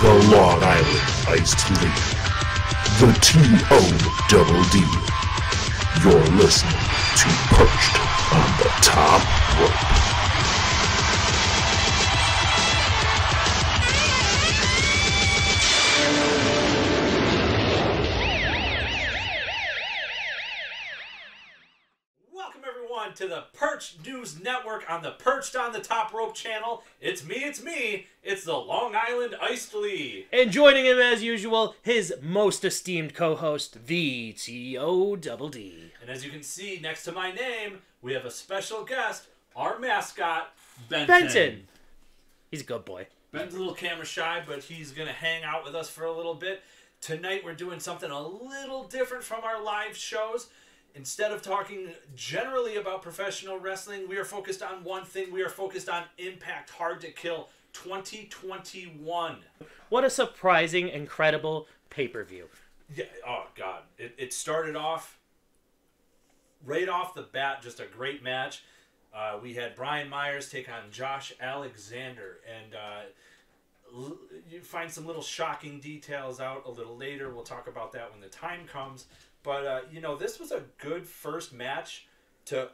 The Long Island Iced League. The T-O-double-D. You're listening to Perched on the Top Rope. Welcome everyone to the Perched News Network on the Perched on the Top Rope channel. It's me, it's the Long Island Iced League. And joining him as usual, his most esteemed co-host, the T-O-double-D. And as you can see next to my name, we have a special guest, our mascot, Benton. Benton! He's a good boy. Benton's a little camera shy, but he's going to hang out with us for a little bit. Tonight we're doing something a little different from our live shows. Instead of talking generally about professional wrestling, we are focused on one thing. We are focused on Impact Hard to Kill 2021. What a surprising, incredible pay-per-view. Yeah, oh, God. It started off, right off the bat, just a great match. We had Brian Myers take on Josh Alexander, and you find some little shocking details out a little later. We'll talk about that when the time comes. But, this was a good first match to,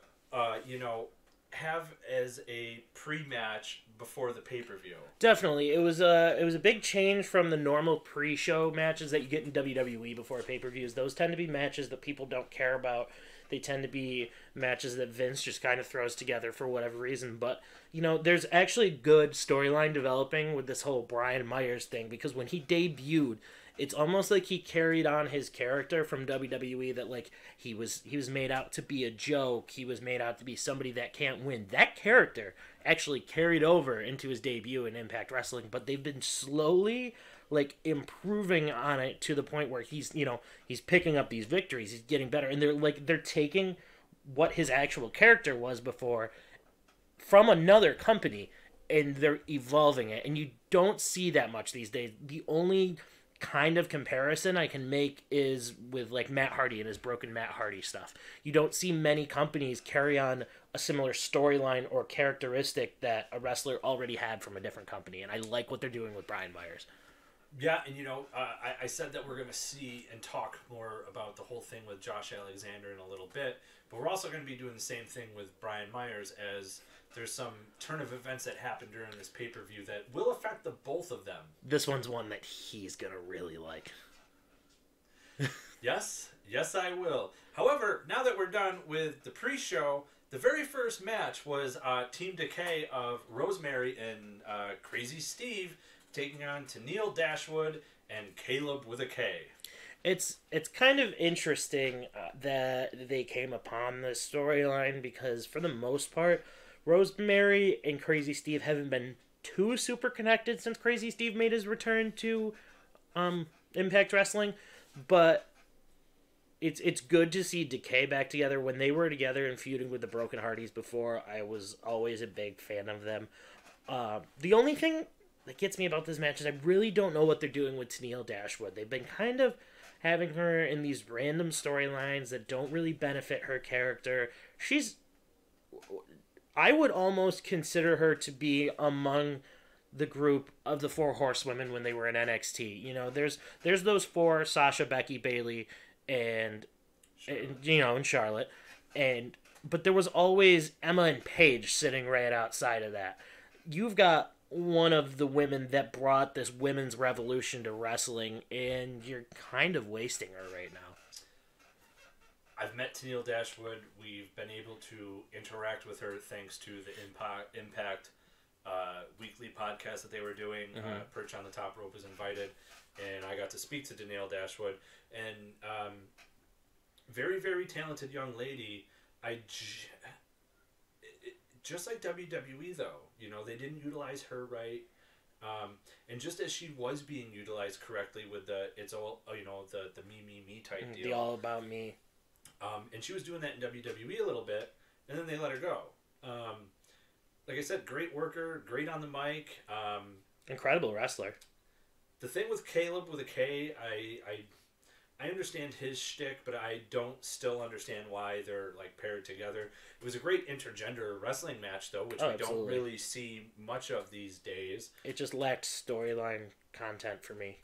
have as a pre-match before the pay-per-view. Definitely. It was a big change from the normal pre-show matches that you get in WWE before pay-per-views. Those tend to be matches that people don't care about. They tend to be matches that Vince just kind of throws together for whatever reason. But, there's actually good storyline developing with this whole Brian Myers thing, because when he debuted, it's almost like he carried on his character from WWE, that like he was made out to be a joke. He was made out to be somebody that can't win. That character actually carried over into his debut in Impact Wrestling, but they've been slowly like improving on it to the point where he's picking up these victories. He's getting better, and they're taking what his actual character was before from another company, and they're evolving it. And you don't see that much these days. The only kind of comparison I can make is with like Matt Hardy and his broken Matt Hardy stuff. You don't see many companies carry on a similar storyline or characteristic that a wrestler already had from a different company, and I like what they're doing with Brian Myers. Yeah, and I said that we're going to see and talk more about the whole thing with Josh Alexander in a little bit, but we're also going to be doing the same thing with Brian Myers, as there's some turn of events that happened during this pay-per-view that will affect the both of them. This one's one that he's going to really like. Yes, I will. However, now that we're done with the pre-show, the very first match was Team Decay of Rosemary and Crazy Steve taking on Tennille Dashwood and Caleb with a K. It's kind of interesting that they came upon this storyline, because for the most part, Rosemary and Crazy Steve haven't been too super connected since Crazy Steve made his return to Impact Wrestling, but it's good to see Decay back together. When they were together and feuding with the Broken Hardys before, I was always a big fan of them. The only thing that gets me about this match is I really don't know what they're doing with Tennille Dashwood. They've been kind of having her in these random storylines that don't really benefit her character. I would almost consider her to be among the group of the Four Horsewomen when they were in NXT. There's those four: Sasha, Becky, Bayley, and Charlotte. But there was always Emma and Paige sitting right outside of that. You've got one of the women that brought this women's revolution to wrestling, and you're kind of wasting her right now. I've met Tennille Dashwood. We've been able to interact with her thanks to the Impact weekly podcast that they were doing. Mm-hmm. Perch on the Top Rope was invited, and I got to speak to Tennille Dashwood. And very, very talented young lady. Just like WWE, though, they didn't utilize her right. And just as she was being utilized correctly with the me type deal. The all about me. And she was doing that in WWE a little bit, and then they let her go. Like I said, great worker, great on the mic. Incredible wrestler. The thing with Caleb with a K, I understand his shtick, but I don't still understand why they're like paired together. It was a great intergender wrestling match, though, which we don't really see much of these days. It just lacked storyline content for me.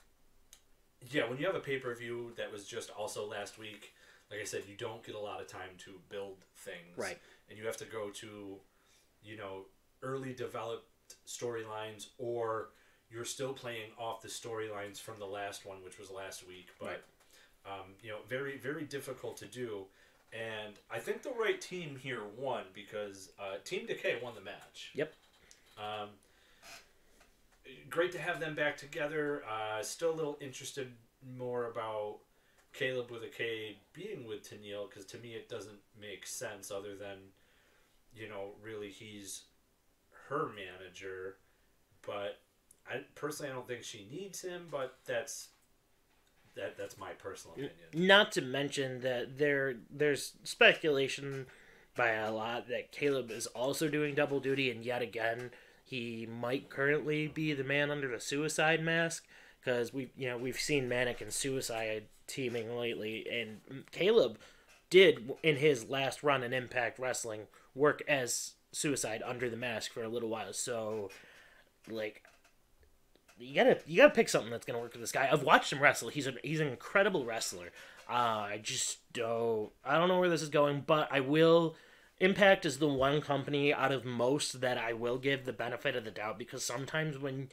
Yeah, when you have a pay-per-view that was just also last week, like I said, you don't get a lot of time to build things. Right. And you have to go to, early developed storylines, or you're still playing off the storylines from the last one, which was last week. But, very, very difficult to do. And I think the right team here won because Team Decay won the match. Yep. Great to have them back together. Still a little interested more about Caleb with a K being with Tennille, because to me it doesn't make sense other than, really he's her manager. But I don't think she needs him, but that's my personal opinion. Not to mention that there's speculation by a lot that Caleb is also doing double duty, and yet again he might currently be the man under the suicide mask, because we've seen Manic and Suicide teaming lately, and Caleb did in his last run in Impact Wrestling work as Suicide under the mask for a little while. So like, you gotta pick something that's gonna work with this guy. I've watched him wrestle. He's an incredible wrestler. I don't know where this is going, but I will. Impact is the one company out of most that I will give the benefit of the doubt, because sometimes when,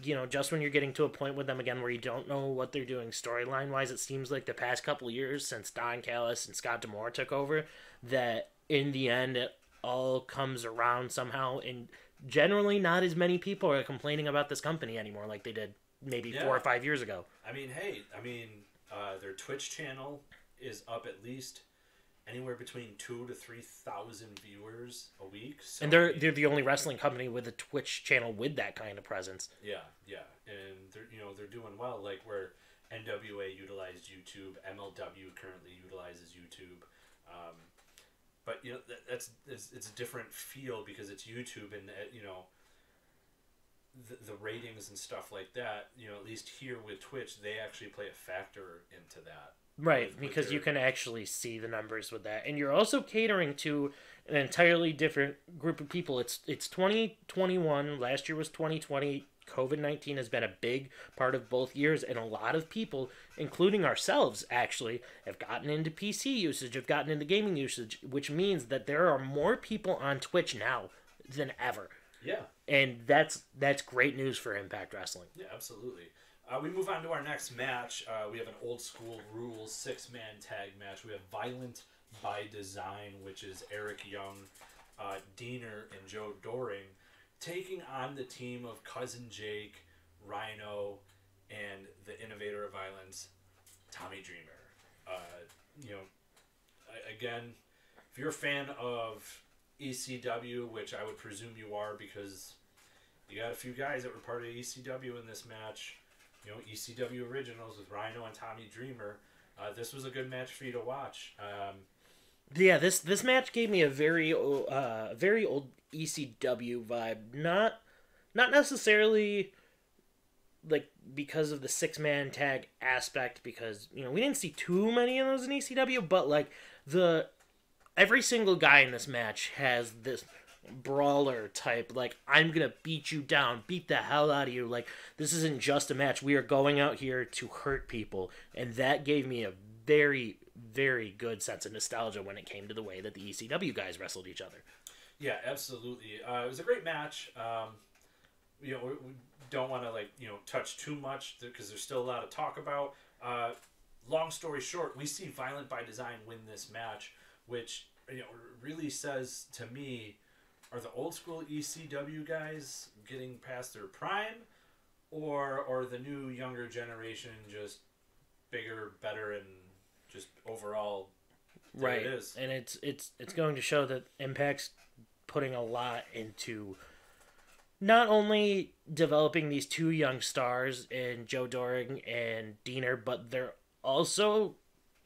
just when you're getting to a point with them again where you don't know what they're doing storyline wise, it seems like the past couple of years since Don Callis and Scott D'Amore took over, that in the end it all comes around somehow, and generally not as many people are complaining about this company anymore like they did maybe 4 or 5 years ago. Their Twitch channel is up at least anywhere between 2,000 to 3,000 viewers a week. So, and they're the only wrestling company with a Twitch channel with that kind of presence. Yeah, and they're doing well. Like where NWA utilized YouTube, MLW currently utilizes YouTube, but it's a different feel because it's YouTube, and the ratings and stuff like that. At least here with Twitch, they actually play a factor into that. Right, because you can actually see the numbers with that. And you're also catering to an entirely different group of people. It's 2021, last year was 2020. COVID-19 has been a big part of both years, and a lot of people, including ourselves, actually, have gotten into PC usage, have gotten into gaming usage, which means that there are more people on Twitch now than ever. Yeah. And that's great news for Impact Wrestling. Yeah, absolutely. We move on to our next match. We have an old school rules 6-man tag match. We have Violent by Design, which is Eric Young, Diener, and Joe Doring, taking on the team of Cousin Jake, Rhino, and the Innovator of Violence, Tommy Dreamer. Again, if you're a fan of ECW, which I would presume you are because you got a few guys that were part of ECW in this match, ECW Originals with Rhino and Tommy Dreamer. This was a good match for you to watch. Yeah, this match gave me a very old ECW vibe. Not necessarily like because of the 6-man tag aspect, because we didn't see too many of those in ECW, but like every single guy in this match has this brawler type, like, I'm gonna beat you down, beat the hell out of you. Like, this isn't just a match. We are going out here to hurt people. And that gave me a very, very good sense of nostalgia when it came to the way that the ECW guys wrestled each other. Yeah, absolutely. It was a great match. We don't want to touch too much because there's still a lot to talk about. Long story short, we see Violent by Design win this match, which really says to me, are the old school ECW guys getting past their prime, or the new younger generation just bigger, better, and just overall right? It is. And it's going to show that Impact's putting a lot into not only developing these two young stars in Joe Doring and Diener, but they're also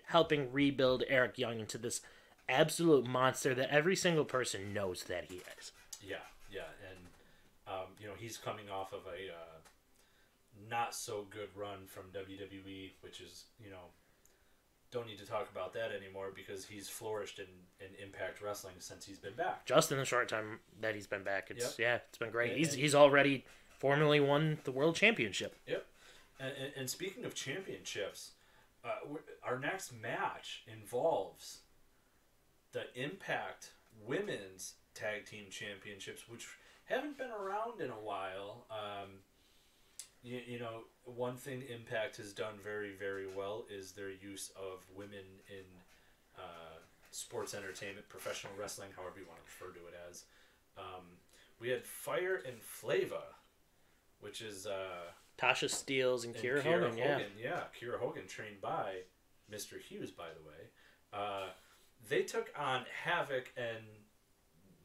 helping rebuild Eric Young into this absolute monster that every single person knows that he is. Yeah, and he's coming off of a not so good run from WWE, which is don't need to talk about that anymore because he's flourished in Impact Wrestling since he's been back. Just in the short time that he's been back, it's been great. And He's already formally won the World Championship. Yep, And speaking of championships, our next match involves the Impact Women's Tag Team Championships, which haven't been around in a while. You know, one thing Impact has done very, very well is their use of women in sports entertainment, professional wrestling, however you want to refer to it as. We had Fire and Flava, which is Tasha Steelz and Kiera Hogan. Yeah, Kiera Hogan, trained by Mr. Hughes, by the way. They took on Havoc and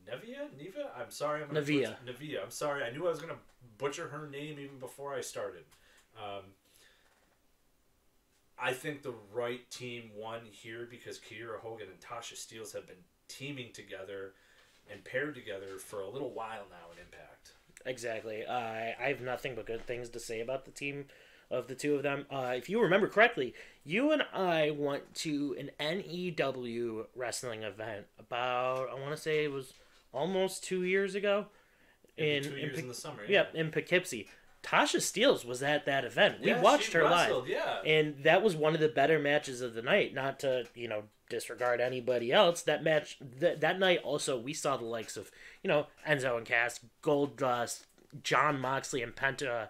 Neva? I'm sorry. Nevia. I'm sorry. I knew I was going to butcher her name even before I started. I think the right team won here because Kiera Hogan and Tasha Steelz have been teaming together and paired together for a little while now in Impact. Exactly. I have nothing but good things to say about the team of the two of them. If you remember correctly, you and I went to an NEW wrestling event about, I want to say it was almost 2 years ago. In the summer. Yep, in Poughkeepsie. Tasha Steelz was at that event. We Yeah, watched she her wrestled, live. yeah. And that was one of the better matches of the night. Not to, disregard anybody else. That match, that night also, we saw the likes of, Enzo and Cass, Goldust, John Moxley, and Penta.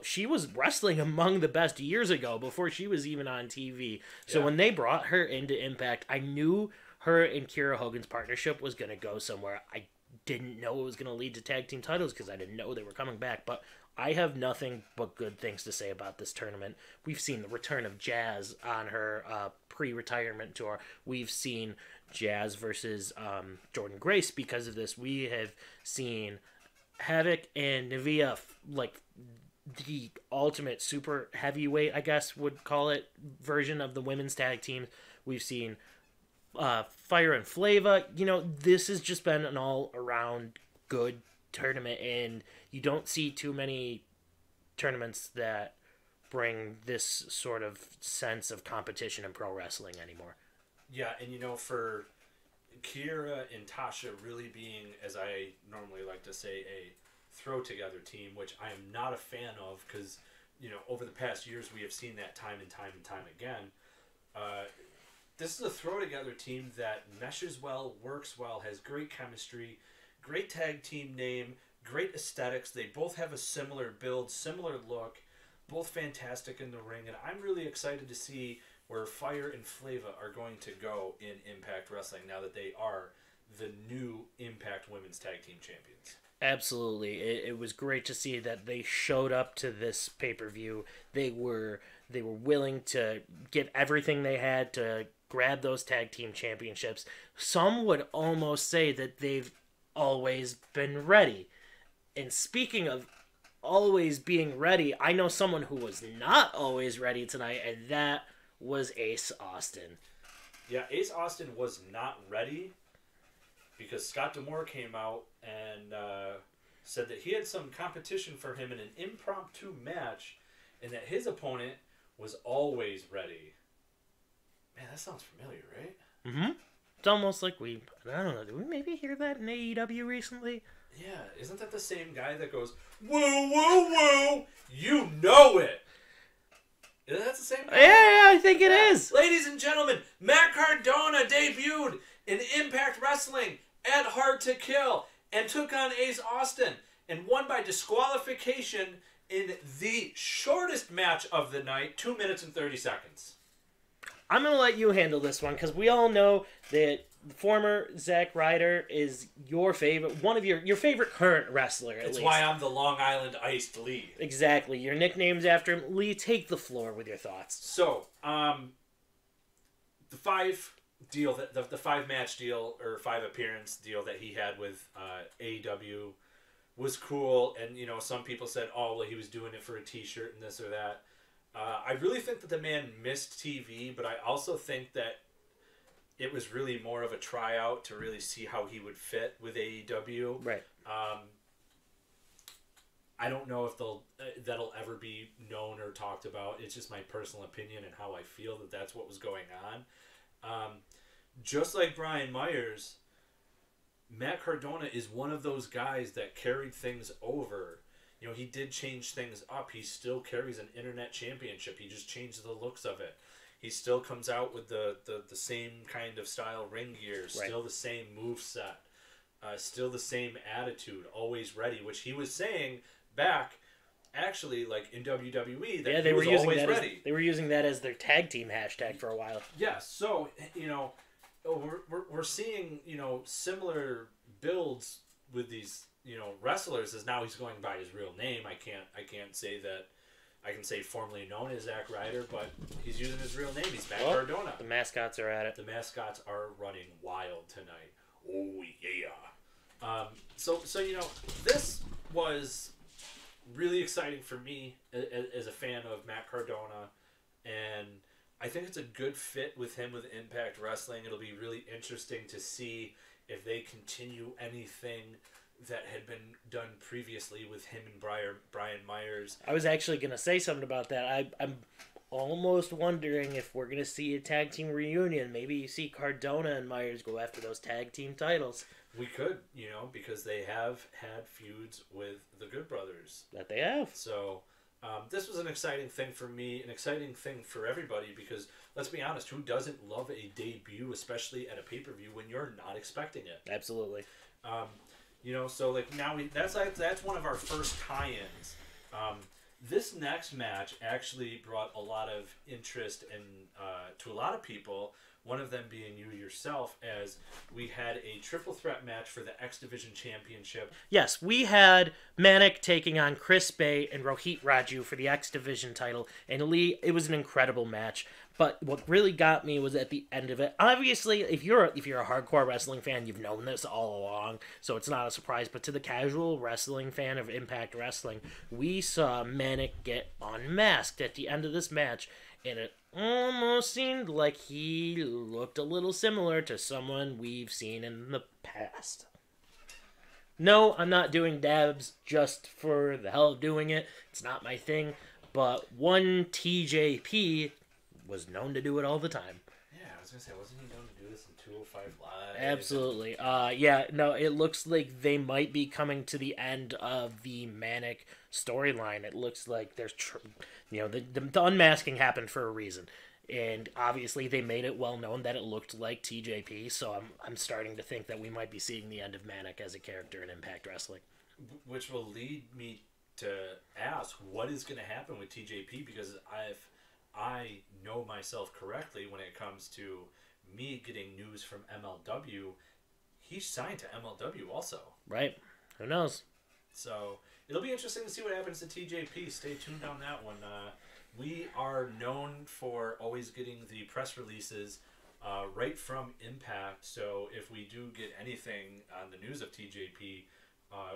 She was wrestling among the best years ago before she was even on TV. So when they brought her into Impact, I knew her and Kiera Hogan's partnership was going to go somewhere. I didn't know it was going to lead to tag team titles because I didn't know they were coming back. But I have nothing but good things to say about this tournament. We've seen the return of Jazz on her pre-retirement tour. We've seen Jazz versus Jordan Grace because of this. We have seen Havoc and Nevia, like the ultimate super heavyweight, I guess would call it, version of the women's tag team. We've seen Fire and Flava. This has just been an all-around good tournament, and you don't see too many tournaments that bring this sort of sense of competition in pro wrestling anymore. Yeah, and for Kiera and Tasha really being, as I normally like to say, a throw-together team, which I am not a fan of because, over the past years we have seen that time and time again. This is a throw-together team that meshes well, works well, has great chemistry, great tag team name, great aesthetics. They both have a similar build, similar look, both fantastic in the ring, and I'm really excited to see where Fire and Flava are going to go in Impact Wrestling now that they are the new Impact Women's Tag Team Champions. Absolutely. It was great to see that they showed up to this pay-per-view. They were willing to give everything they had to grab those tag team championships. Some would almost say that they've always been ready. And speaking of always being ready, I know someone who was not always ready tonight, and that was Ace Austin. Yeah, Ace Austin was not ready because Scott D'Amore came out and said that he had some competition for him in an impromptu match and that his opponent was always ready. Man, that sounds familiar, right? Mm-hmm. It's almost like I don't know, did we maybe hear that in AEW recently? Yeah, isn't that the same guy that goes, woo, woo, woo, you know it? That's the same guy? Yeah, I think it is. Ladies and gentlemen, Matt Cardona debuted in Impact Wrestling at Hard to Kill and took on Ace Austin and won by disqualification in the shortest match of the night, 2 minutes and 30 seconds. I'm going to let you handle this one because we all know that former Zack Ryder is your favorite, one of your favorite current wrestler, at least. That's why I'm the Long Island Iced Lee. Exactly. Your nickname's after him. Lee, take the floor with your thoughts. So, the five match deal or 5 appearance deal that he had with AEW was cool, and some people said, oh well, he was doing it for a t-shirt and this or that. I really think that the man missed TV, but I also think that it was really more of a tryout to really see how he would fit with AEW. Right. I don't know if that'll ever be known or talked about. It's just my personal opinion and how I feel that that's what was going on. Just like Brian Myers, Matt Cardona is one of those guys that carried things over. he did change things up. He still carries an internet championship. He just changed the looks of it. He still comes out with the same kind of style ring gear, still the same move set, still the same attitude, always ready, which he was saying back, actually, like in WWE, that he was always ready. They were using that as their tag team hashtag for a while. Yeah, so, we're seeing, similar builds with these, wrestlers, as now he's going by his real name. I can't say that. I can say formerly known as Zack Ryder, but he's using his real name. He's Matt Cardona. The mascots are at it. The mascots are running wild tonight. Oh, yeah. So this was really exciting for me as a fan of Matt Cardona, and I think it's a good fit with him with Impact Wrestling. It'll be really interesting to see if they continue anything that had been done previously with him and Brian Myers. I was actually going to say something about that. I'm almost wondering if we're going to see a tag team reunion. Maybe you see Cardona and Myers go after those tag team titles. We could, because they have had feuds with the Good Brothers. That they have. So this was an exciting thing for me, an exciting thing for everybody, because let's be honest, who doesn't love a debut, especially at a pay-per-view when you're not expecting it? Absolutely. So like now that's one of our first tie-ins. This next match actually brought a lot of interest to a lot of people. One of them being you yourself, as we had a triple threat match for the X Division Championship. Yes, we had Manic taking on Chris Bay and Rohit Raju for the X Division title, and Lee. It was an incredible match. But what really got me was at the end of it. Obviously, if you're a hardcore wrestling fan, you've known this all along, so it's not a surprise. But to the casual wrestling fan of Impact Wrestling, we saw Manic get unmasked at the end of this match, and it almost seemed like he looked a little similar to someone we've seen in the past. No, I'm not doing dabs just for the hell of doing it. It's not my thing. But one TJP was known to do it all the time. Yeah, I was going to say, wasn't he known to do this in 205 Live? Absolutely. It looks like they might be coming to the end of the Manic storyline. It looks like there's, the unmasking happened for a reason. And obviously they made it well known that it looked like TJP, so I'm starting to think that we might be seeing the end of Manic as a character in Impact Wrestling. Which will lead me to ask, what is going to happen with TJP? Because I know myself correctly when it comes to me getting news from MLW, he's signed to MLW also. Right. Who knows? So it'll be interesting to see what happens to TJP. Stay tuned on that one. We are known for always getting the press releases right from Impact. So if we do get anything on the news of TJP,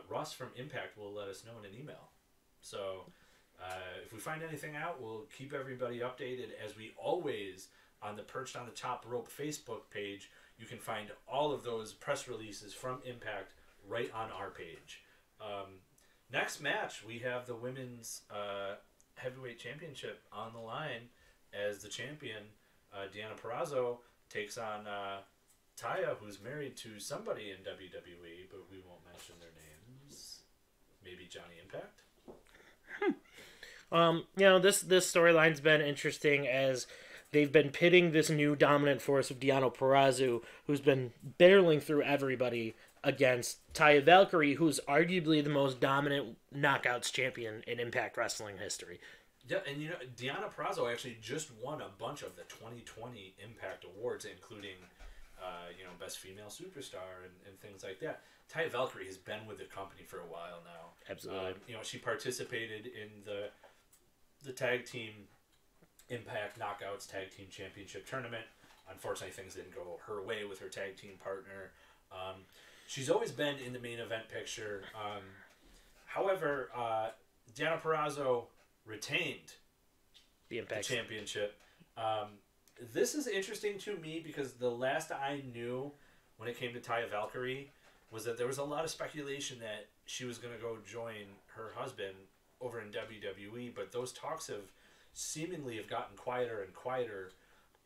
Russ from Impact will let us know in an email. So if we find anything out, we'll keep everybody updated, as we always, on the Perched on the Top Rope Facebook page, you can find all of those press releases from Impact right on our page. Next match, we have the Women's Heavyweight Championship on the line, as the champion, Deonna Purrazzo, takes on Taya, who's married to somebody in WWE, but we won't mention their names. Maybe Johnny Impact? This storyline's been interesting, as they've been pitting this new dominant force of Deonna Purrazzo, who's been barreling through everybody, against Taya Valkyrie, who's arguably the most dominant knockouts champion in Impact Wrestling history. Yeah, and Deonna Purrazzo actually just won a bunch of the 2020 Impact Awards, including Best Female Superstar and things like that. Taya Valkyrie has been with the company for a while now. Absolutely. She participated in the tag team Impact Knockouts Tag Team Championship tournament. Unfortunately, things didn't go her way with her tag team partner. She's always been in the main event picture. However, Deonna Purrazzo retained the Impact Championship. This is interesting to me, because the last I knew when it came to Taya Valkyrie was that there was a lot of speculation that she was going to go join her husband over in WWE, but those talks have seemingly gotten quieter and quieter.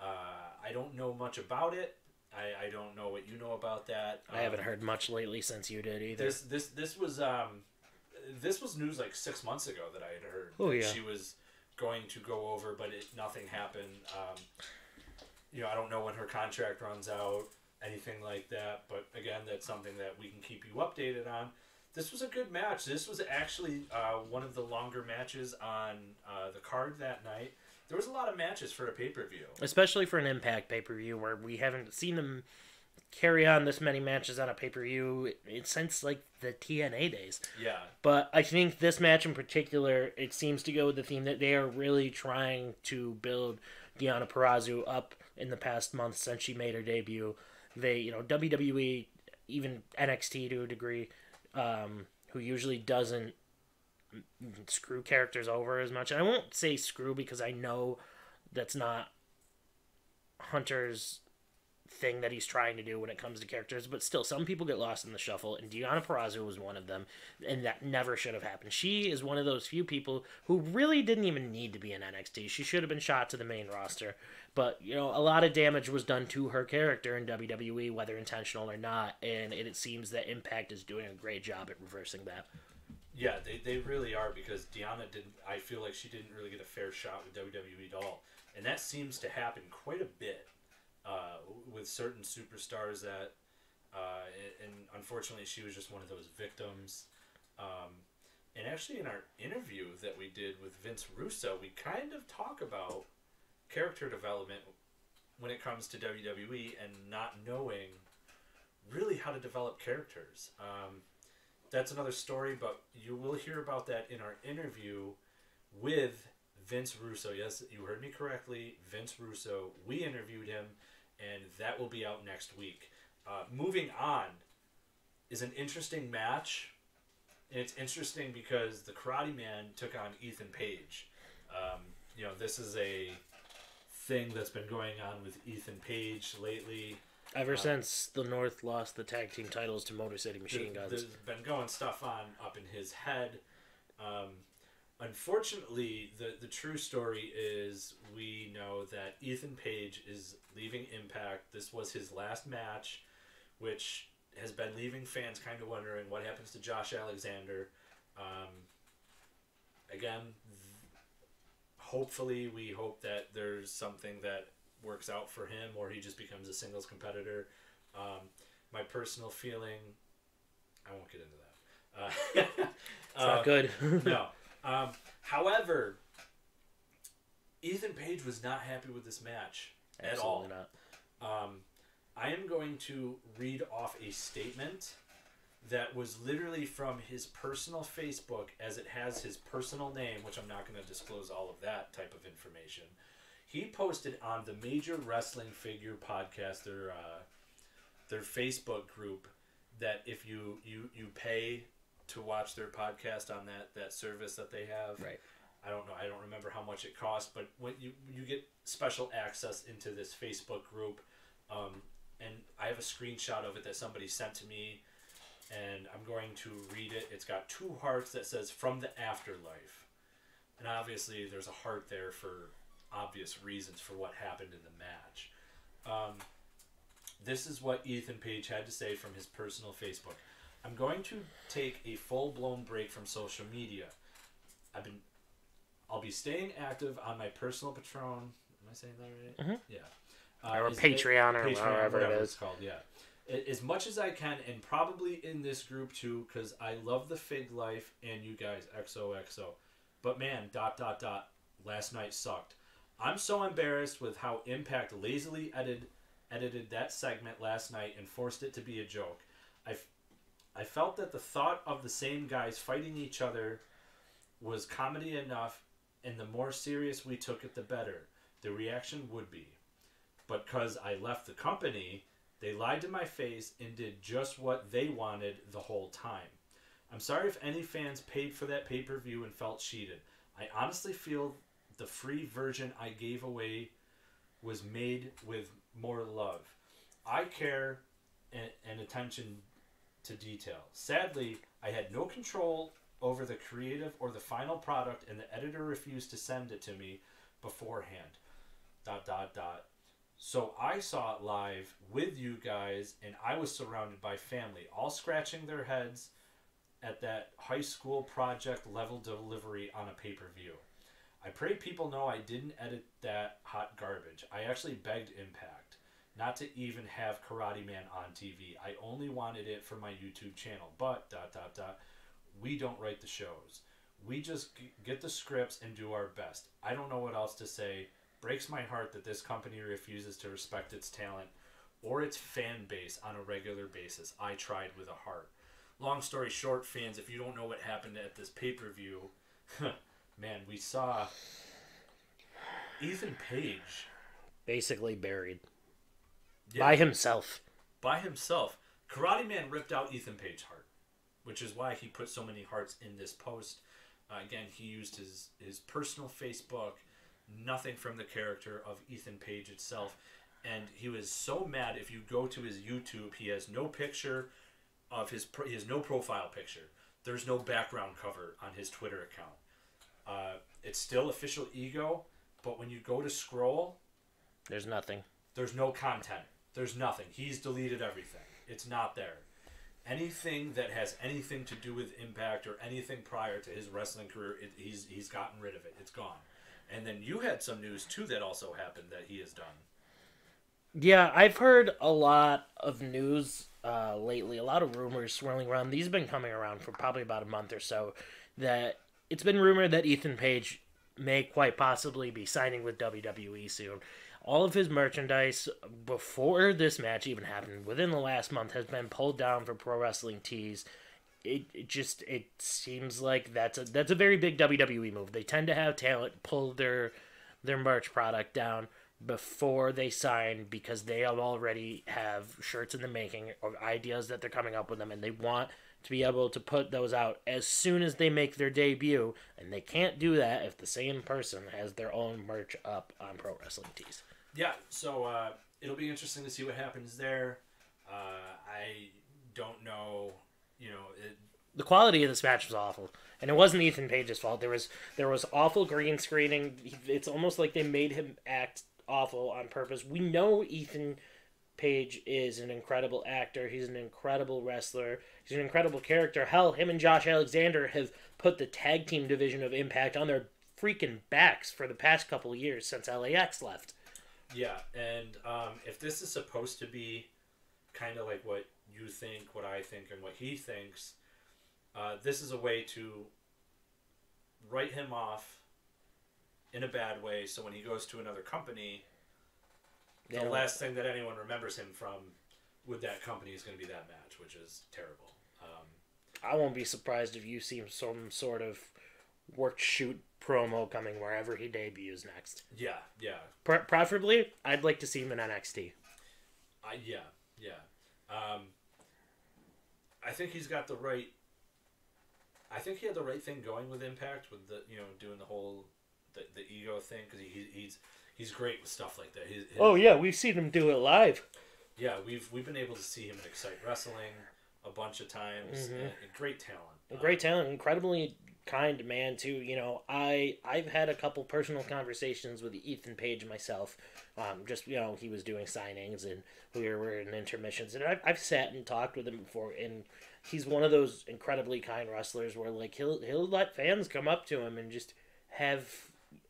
I don't know much about it. I don't know what you know about that. I haven't heard much lately since you did either. This was this was news like 6 months ago that I had heard. Oh, that yeah. She was going to go over, but nothing happened. I don't know when her contract runs out, anything like that. But again, that's something that we can keep you updated on. This was a good match. This was actually one of the longer matches on the card that night. There was a lot of matches for a pay-per-view. Especially for an Impact pay-per-view where we haven't seen them carry on this many matches on a pay-per-view since like the TNA days. Yeah. But I think this match in particular, it seems to go with the theme that they are really trying to build Deonna Purrazzo up in the past month since she made her debut. They, WWE, even NXT to a degree, who usually doesn't screw characters over as much. And I won't say screw because I know that's not Hunter's thing that he's trying to do when it comes to characters, but still, some people get lost in the shuffle, and Deonna Purrazzo was one of them, and that never should have happened. She is one of those few people who really didn't even need to be in NXT. She should have been shot to the main roster, but, a lot of damage was done to her character in WWE, whether intentional or not, and it seems that Impact is doing a great job at reversing that. Yeah, they really are, because Deonna I feel like she didn't really get a fair shot with WWE at all, and that seems to happen quite a bit. With certain superstars that, and unfortunately she was just one of those victims. And actually in our interview that we did with Vince Russo, we kind of talk about character development when it comes to WWE and not knowing really how to develop characters. That's another story, but you will hear about that in our interview with Vince Russo. Yes, you heard me correctly, Vince Russo. We interviewed him, and that will be out next week. Moving on is an interesting match, and it's interesting because the Karate Man took on Ethan Page. This is a thing that's been going on with Ethan Page lately. Ever since the North lost the tag team titles to Motor City Machine Guns. There's been going stuff on up in his head. Unfortunately, the true story is we know that Ethan Page is leaving Impact. This was his last match, which has been leaving fans kind of wondering what happens to Josh Alexander. Again, hopefully we hope that there's something that works out for him, or he just becomes a singles competitor. My personal feeling, I won't get into that. It's not good. No. However, Ethan Page was not happy with this match at all. Absolutely not. I am going to read off a statement that was literally from his personal Facebook, as it has his personal name, which I'm not going to disclose all of that type of information. He posted on the Major Wrestling Figure Podcast, their Facebook group, that if you pay to watch their podcast on that service that they have. Right. I don't know. I don't remember how much it costs, but when you get special access into this Facebook group, and I have a screenshot of it that somebody sent to me, and I'm going to read it. It's got 2 hearts that says "From the Afterlife," and obviously there's a heart there for obvious reasons for what happened in the match. This is what Ethan Page had to say from his personal Facebook. I'm going to take a full-blown break from social media. I'll be staying active on my personal Patreon. Am I saying that right? Mm-hmm. Yeah. Or Patreon, or whatever it is. It's called, yeah. As much as I can, and probably in this group too, because I love the Fig Life and you guys, XOXO. But man, ... last night sucked. I'm so embarrassed with how Impact lazily edited that segment last night and forced it to be a joke. I felt that the thought of the same guys fighting each other was comedy enough, and the more serious we took it, the better the reaction would be. But because I left the company, they lied to my face and did just what they wanted the whole time. I'm sorry if any fans paid for that pay-per-view and felt cheated. I honestly feel the free version I gave away was made with more love. I care and attention to detail. Sadly, I had no control over the creative or the final product, and the editor refused to send it to me beforehand. ... So I saw it live with you guys, and I was surrounded by family, all scratching their heads at that high school project level delivery on a pay-per-view. I pray people know I didn't edit that hot garbage. I actually begged Impact not to even have Karate Man on TV. I only wanted it for my YouTube channel. But, ... we don't write the shows. We just get the scripts and do our best. I don't know what else to say. Breaks my heart that this company refuses to respect its talent or its fan base on a regular basis. I tried with a heart. Long story short, fans, if you don't know what happened at this pay-per-view, man, we saw Ethan Page basically buried. Yeah, By himself. By himself. Karate Man ripped out Ethan Page's heart, which is why he put so many hearts in this post. Again, he used his personal Facebook, nothing from the character of Ethan Page itself. And he was so mad. If you go to his YouTube, he has no picture of he has no profile picture. There's no background cover on his Twitter account. It's still official ego, but when you go to scroll, there's nothing. There's no content. There's nothing. He's deleted everything. It's not there. Anything that has anything to do with Impact or anything prior to his wrestling career, he's gotten rid of it. It's gone. And then you had some news too that also happened that he has done. Yeah, I've heard a lot of news lately, a lot of rumors swirling around. These have been coming around for probably about a month or so. That it's been rumored that Ethan Page may quite possibly be signing with WWE soon. All of his merchandise before this match even happened, within the last month, has been pulled down for Pro Wrestling Tees. It seems like that's a very big WWE move. They tend to have talent pull their merch product down before they sign because they already have shirts in the making or ideas that they're coming up with them, and they want to be able to put those out as soon as they make their debut, and they can't do that if the same person has their own merch up on Pro Wrestling Tees. Yeah, so it'll be interesting to see what happens there. I don't know, the quality of this match was awful, and it wasn't Ethan Page's fault. There was awful green screening. It's almost like they made him act awful on purpose. We know Ethan Page is an incredible actor. He's an incredible wrestler. He's an incredible character. Hell, him and Josh Alexander have put the tag team division of Impact on their freaking backs for the past couple of years since LAX left. Yeah, and if this is supposed to be kind of like what you think, what I think, and what he thinks, this is a way to write him off in a bad way, so when he goes to another company, the last thing that anyone remembers him from with that company is going to be that match, which is terrible. I won't be surprised if you see some sort of work shoot promo coming wherever he debuts next. Yeah. Preferably, I'd like to see him in NXT. Yeah. I think he's got the right. I think he had the right thing going with Impact, with the doing the whole the ego thing, because he's great with stuff like that. Oh yeah, we've seen him do it live. Yeah, we've been able to see him in Excite Wrestling a bunch of times. And great talent. Great talent, incredibly kind man too. I've had a couple personal conversations with Ethan Page myself. Just he was doing signings and we were in intermissions, and I've sat and talked with him before, and he's one of those incredibly kind wrestlers where like he'll let fans come up to him and just have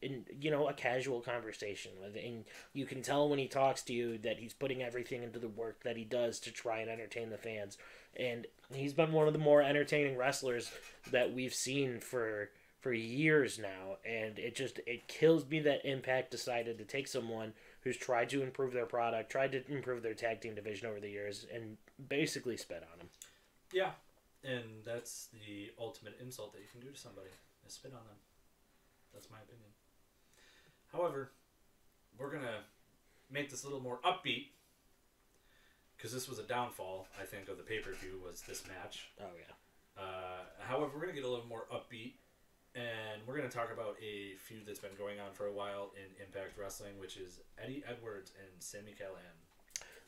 a casual conversation with, and you can tell when he talks to you that he's putting everything into the work that he does to try and entertain the fans. And he's been one of the more entertaining wrestlers that we've seen for years now, and it kills me that Impact decided to take someone who's tried to improve their product, tried to improve their tag team division over the years, and basically spit on him. Yeah, and that's the ultimate insult that you can do to somebody, is spit on them. That's my opinion. However, we're going to make this a little more upbeat, because this was a downfall, I think, of the pay-per-view, was this match. Oh, yeah. However, we're going to get a little more upbeat, and we're going to talk about a feud that's been going on for a while in Impact Wrestling, which is Eddie Edwards and Sami Callihan.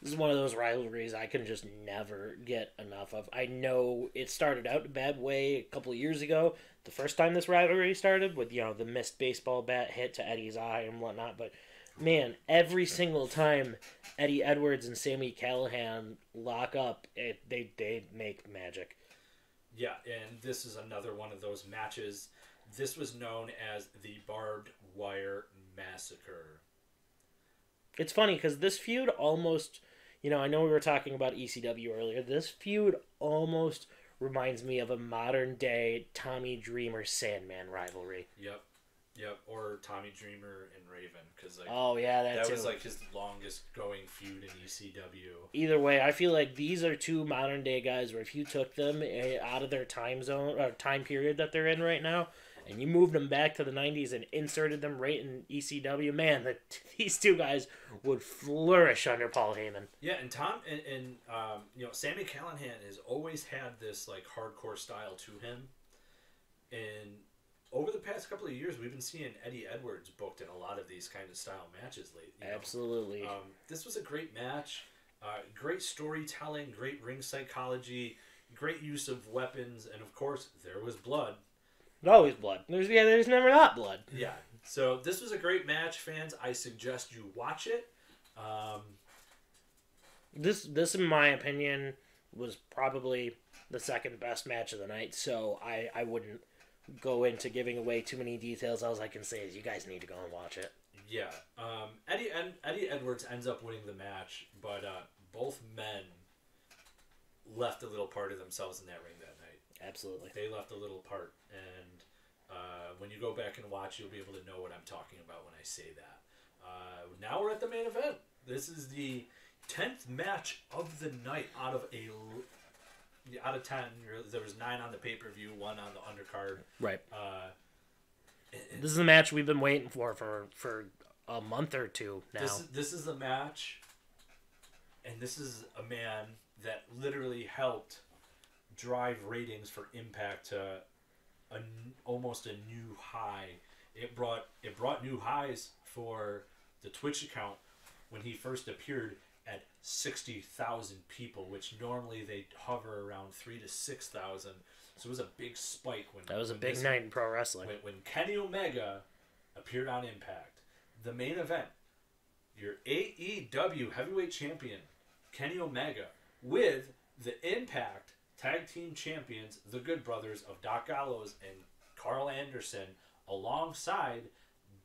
This is one of those rivalries I can just never get enough of. I know it started out a bad way a couple of years ago, the first time this rivalry started, with, the missed baseball bat hit to Eddie's eye and whatnot, but man, every single time Eddie Edwards and Sami Callihan lock up, they make magic. Yeah, and this is another one of those matches. This was known as the Barbed Wire Massacre. It's funny because this feud almost, I know we were talking about ECW earlier. This feud almost reminds me of a modern day Tommy Dreamer Sandman rivalry. Yep. Or Tommy Dreamer and Raven, because oh yeah, that was like his longest going feud in ECW. Either way, I feel like these are two modern day guys where if you took them out of their time zone or time period that they're in right now, and you moved them back to the 90s and inserted them right in ECW, man, these two guys would flourish under Paul Heyman. Yeah, and Sami Callihan has always had this like hardcore style to him, and over the past couple of years, we've been seeing Eddie Edwards booked in a lot of these kind of style matches lately. Absolutely. This was a great match. Great storytelling, great ring psychology, great use of weapons, and of course, there was blood. Always blood. There's never not blood. Yeah. So this was a great match, fans. I suggest you watch it. This, in my opinion, was probably the second best match of the night, so I wouldn't go into giving away too many details. All I can say is you guys need to go and watch it. Yeah. Eddie Edwards ends up winning the match, but both men left a little part of themselves in that ring that night. Absolutely. They left a little part, and when you go back and watch, you'll be able to know what I'm talking about when I say that. Now we're at the main event. This is the 10th match of the night out of 10. There was 9 on the pay-per-view, 1 on the undercard. Right. This is a match we've been waiting for a month or two now. This is the match, and this is a man that literally helped drive ratings for Impact to almost a new high. It brought new highs for the Twitch account when he first appeared at 60,000 people, which normally they hover around 3,000 to 6,000. So it was a big spike that was a big night in pro wrestling. When Kenny Omega appeared on Impact, the main event, your AEW Heavyweight Champion Kenny Omega with the Impact Tag Team Champions, the Good Brothers of Doc Gallows and Carl Anderson, alongside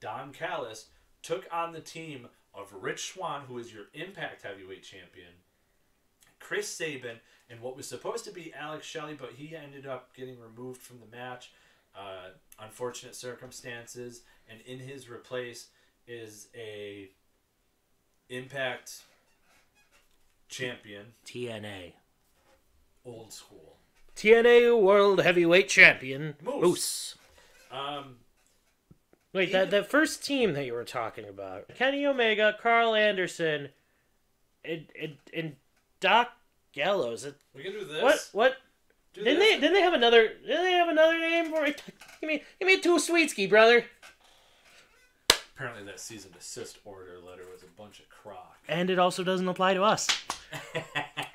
Don Callis, took on the team of Rich Swann, who is your Impact Heavyweight Champion, Chris Sabin, and what was supposed to be Alex Shelley, but he ended up getting removed from the match. Unfortunate circumstances, and in his replace is a Impact champion, TNA, old school TNA World Heavyweight Champion Moose. Wait, that first team that you were talking about, Kenny Omega, Carl Anderson, and Doc Gallows. We can do this. What? Didn't they have another? Didn't they have another name for it? Give me two sweetski, brother. Apparently, that cease and desist order letter was a bunch of crock. And it also doesn't apply to us.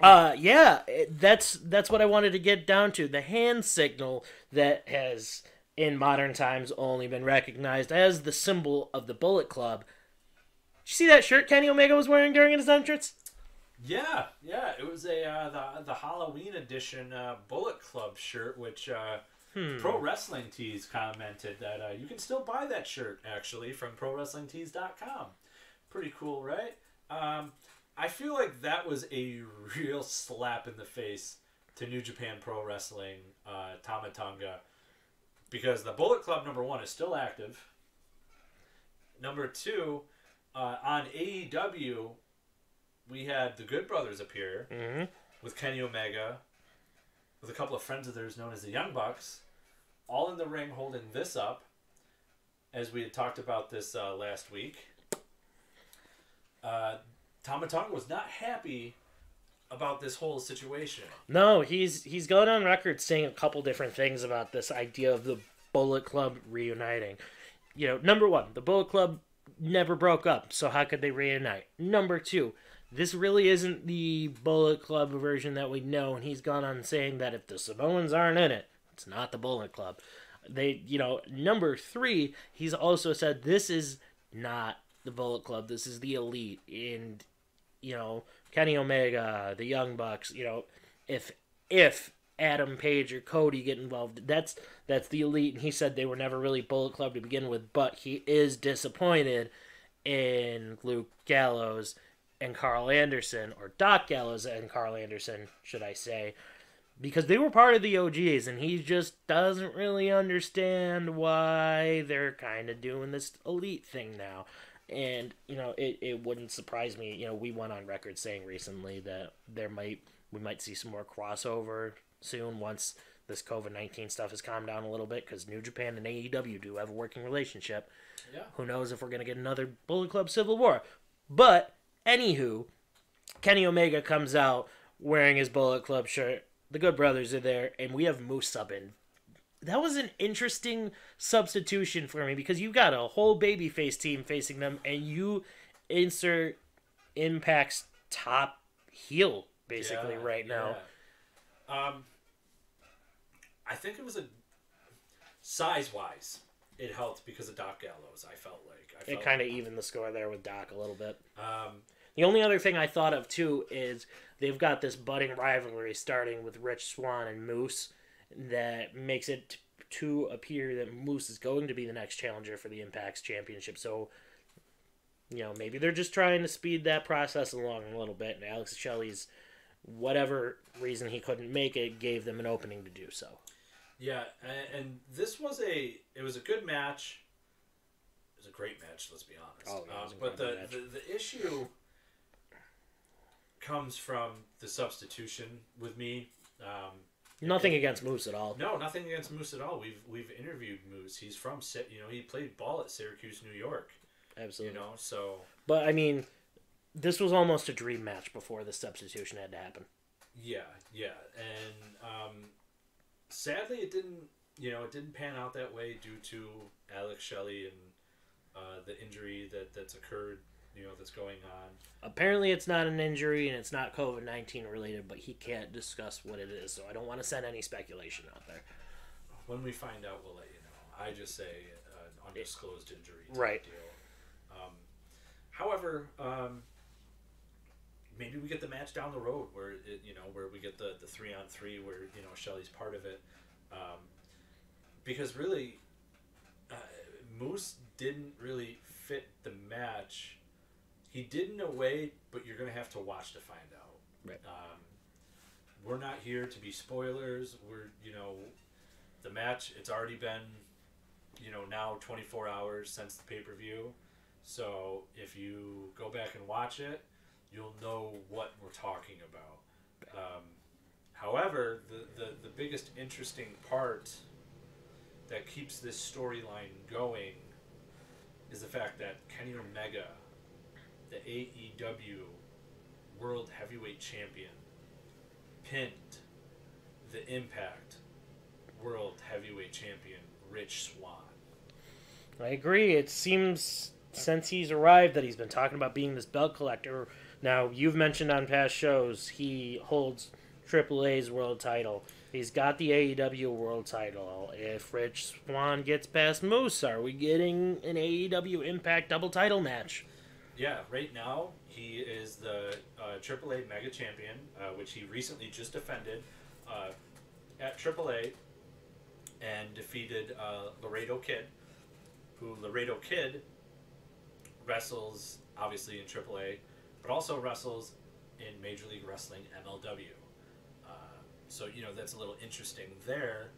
Yeah, that's what I wanted to get down to. The hand signal that has, in modern times, only been recognized as the symbol of the Bullet Club. Did you see that shirt Kenny Omega was wearing during his entrance? Yeah, it was the Halloween edition Bullet Club shirt, which Pro Wrestling Tees commented that you can still buy that shirt actually from ProWrestlingTees.com. Pretty cool, right? I feel like that was a real slap in the face to New Japan Pro Wrestling, Tama Tonga, because the Bullet Club, number 1, is still active. Number 2, on AEW, we had the Good Brothers appear with Kenny Omega, with a couple of friends of theirs known as the Young Bucks, all in the ring holding this up, as we had talked about this last week. Tama Tonga was not happy about this whole situation. No, he's gone on record saying a couple different things about this idea of the Bullet Club reuniting. Number 1, the Bullet Club never broke up, so how could they reunite? Number 2, this really isn't the Bullet Club version that we know, and he's gone on saying that if the Samoans aren't in it, it's not the Bullet Club. Number 3, he's also said this is not the Bullet Club, this is the Elite, and, Kenny Omega, the Young Bucks, if Adam Page or Cody get involved. That's the Elite, and he said they were never really Bullet Club to begin with, but he is disappointed in Luke Gallows and Carl Anderson, or Doc Gallows and Carl Anderson, should I say, because they were part of the OGs, and he just doesn't really understand why they're kind of doing this Elite thing now. And, it wouldn't surprise me. We went on record saying recently that we might see some more crossover soon once this COVID-19 stuff has calmed down a little bit, because New Japan and AEW do have a working relationship. Yeah. Who knows if we're going to get another Bullet Club Civil War. But, anywho, Kenny Omega comes out wearing his Bullet Club shirt. The Good Brothers are there, and we have Moose subbing. That was an interesting substitution for me, because you got a whole babyface team facing them, and you insert Impact's top heel, basically, right now. I think it was size-wise, it helped because of Doc Gallows, I felt like. It kind of evened the score there with Doc a little bit. The only other thing I thought of, too, is they've got this budding rivalry starting with Rich Swann and Moose that makes it to appear that Moose is going to be the next challenger for the Impact's championship. So, maybe they're just trying to speed that process along a little bit, and Alex Shelley's, whatever reason he couldn't make it, gave them an opening to do so. Yeah, and this was a good match. It was a great match, let's be honest. Oh, yeah, but the issue comes from the substitution with me. Nothing against Moose at all. No, nothing against Moose at all. We've interviewed Moose. He's from he played ball at Syracuse, New York. Absolutely. So. But I mean, this was almost a dream match before the substitution had to happen. Yeah, and sadly it didn't pan out that way due to Alex Shelley and the injury that's occurred. That's going on. Apparently it's not an injury and it's not COVID-19 related, but he can't discuss what it is, so I don't want to send any speculation out there. When we find out, we'll let you know. I just say undisclosed injury right deal. However, maybe we get the match down the road where where we get the 3-on-3 where Shelley's part of it, because really Moose didn't really fit the match. He did in a way, but you're going to have to watch to find out. Right. We're not here to be spoilers. We're, the match, it's already been, now 24 hours since the pay-per-view. So if you go back and watch it, you'll know what we're talking about. However, the biggest interesting part that keeps this storyline going is the fact that Kenny Omega, the AEW World Heavyweight Champion, pinned the Impact World Heavyweight Champion, Rich Swann. I agree. It seems since he's arrived that he's been talking about being this belt collector. Now, you've mentioned on past shows he holds AAA's world title. He's got the AEW world title. If Rich Swann gets past Moose, are we getting an AEW Impact double title match? Yeah, right now he is the AAA Mega Champion, which he recently just defended at AAA and defeated Laredo Kid, who Laredo Kid wrestles obviously in AAA, but also wrestles in Major League Wrestling MLW. So, that's a little interesting there,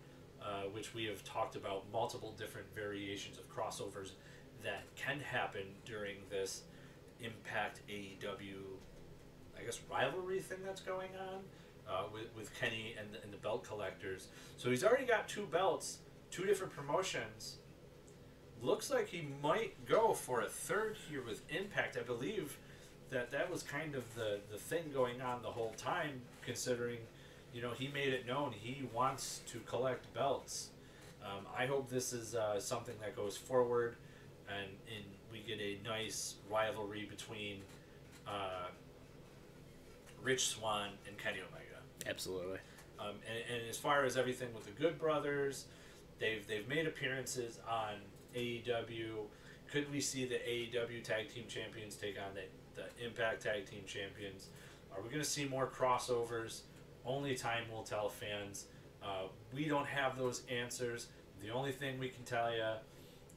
which we have talked about multiple different variations of crossovers that can happen during this Impact AEW, I guess, rivalry thing that's going on with Kenny and the belt collectors. So he's already got 2 belts, 2 different promotions. Looks like he might go for a 3rd here with Impact. I believe that was kind of the thing going on the whole time, considering, he made it known he wants to collect belts. I hope this is something that goes forward and we get a nice rivalry between Rich Swann and Kenny Omega. Absolutely. And as far as everything with the Good Brothers, they've made appearances on AEW. Could we see the AEW Tag Team Champions take on the Impact Tag Team Champions? Are we going to see more crossovers? Only time will tell, fans. We don't have those answers. The only thing we can tell you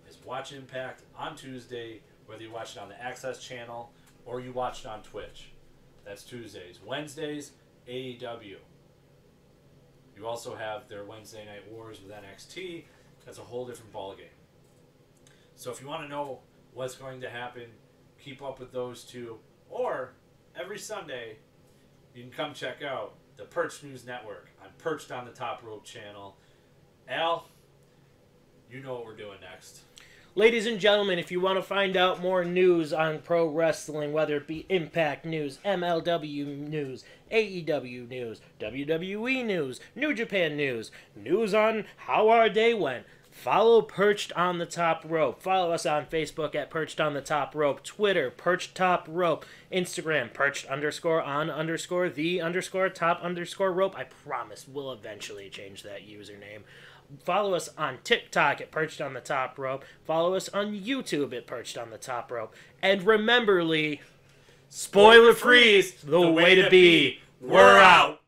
is watch Impact on Tuesday, whether you watch it on the Access channel or you watch it on Twitch. That's Tuesdays. Wednesdays, AEW. You also have their Wednesday Night Wars with NXT. That's a whole different ballgame. So if you want to know what's going to happen, keep up with those two. Or every Sunday, you can come check out the Perched News Network. I'm Perched on the Top Rope channel. Al, you know what we're doing next. Ladies and gentlemen, if you want to find out more news on pro wrestling, whether it be Impact News, MLW News, AEW News, WWE News, New Japan News, news on how our day went, follow Perched on the Top Rope. Follow us on Facebook at Perched on the Top Rope, Twitter, Perched Top Rope, Instagram, Perched_on_the_top_rope. I promise we'll eventually change that username. Follow us on TikTok at Perched on the Top Rope. Follow us on YouTube at Perched on the Top Rope. And remember, Lee, spoiler free, the way to be. We're out.